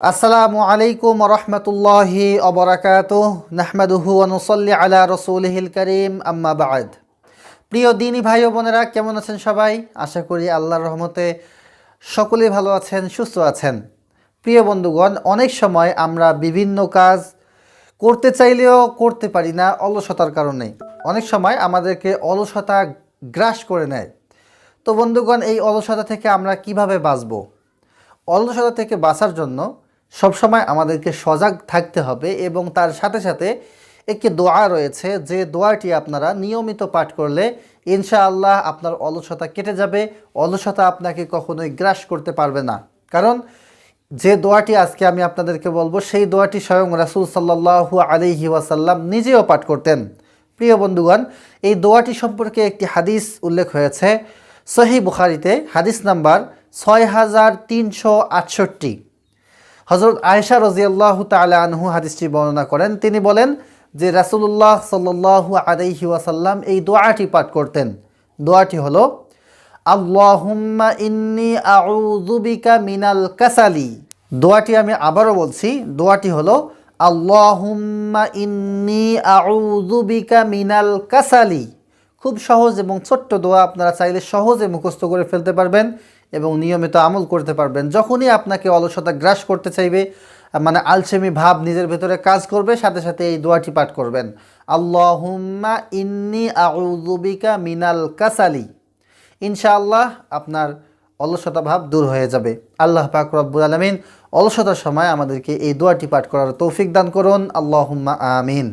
আসসালামু আলাইকুম রহমতুল্লাহি অবরাকাতুহ নাহমাদুহু ওয়া নুসাল্লি আলা রাসূলিহিল কারীম আম্মা বা'দ। প্রিয় দিনী ভাই ও বোনেরা, কেমন আছেন সবাই? আশা করি আল্লাহর রহমতে সকলেই ভালো আছেন, সুস্থ আছেন। প্রিয় বন্ধুগণ, অনেক সময় আমরা বিভিন্ন কাজ করতে চাইলেও করতে পারি না অলসতার কারণে। অনেক সময় আমাদেরকে অলসতা গ্রাস করে নেয়। তো বন্ধুগণ, এই অলসতা থেকে আমরা কিভাবে বাঁচব? অলসতা থেকে বাঁচার জন্য সবসময় আমাদেরকে সজাগ থাকতে হবে এবং তার সাথে সাথে একটি দোয়া রয়েছে, যে দোয়াটি আপনারা নিয়মিত পাঠ করলে ইনশাআল্লাহ আপনার অলসতা কেটে যাবে। অলসতা আপনাকে কখনোই গ্রাস করতে পারবে না। কারণ যে দোয়াটি আজকে আমি আপনাদেরকে বলবো, সেই দোয়াটি স্বয়ং রাসূল সাল্লাল্লাহু আলাইহি ওয়াসাল্লাম নিজেও পাঠ করতেন। প্রিয় বন্ধুগণ, এই দোয়াটি সম্পর্কে একটি হাদিস উল্লেখ হয়েছে সহিহ বুখারীতে, হাদিস নাম্বার 6368। হযরত আয়েশা রাদিয়াল্লাহু তাআলা আনহু হাদিসটি বর্ণনা করেন। তিনি বলেন যে রাসূলুল্লাহ সাল্লাল্লাহু আলাইহি ওয়াসাল্লাম এই দোয়াটি পাঠ করতেন। দোয়াটি হলো, আল্লাহুম্মা ইন্নী আউযু বিকা মিনাল কাসালি। দোয়াটি আমি আবারও বলছি, দোয়াটি হলো আল্লাহুম্মা ইন্নী আউযু বিকা মিনাল কাসালি। খুব সহজ এবং ছোট্ট দোয়া, আপনারা চাইলে সহজে মুখস্থ করে ফেলতে পারবেন এবং নিয়মিত আমল করতে পারবেন। যখনই আপনাকে অলসতা গ্রাস করতে চাইবে, মানে আলসেমি ভাব নিজের ভেতরে কাজ করবে, সাথে সাথে এই দোয়াটি পাঠ করবেন, আল্লাহুম্মা ইন্নী আউযু বিকা মিনাল কাসালি। ইনশাআল্লাহ আপনার অলসতা ভাব দূর হয়ে যাবে। আল্লাহ পাক রব্বুল আলামিন অলসতার সময় আমাদেরকে এই দোয়াটি পাঠ করার তৌফিক দান করুন। আল্লাহুম্মা আমিন।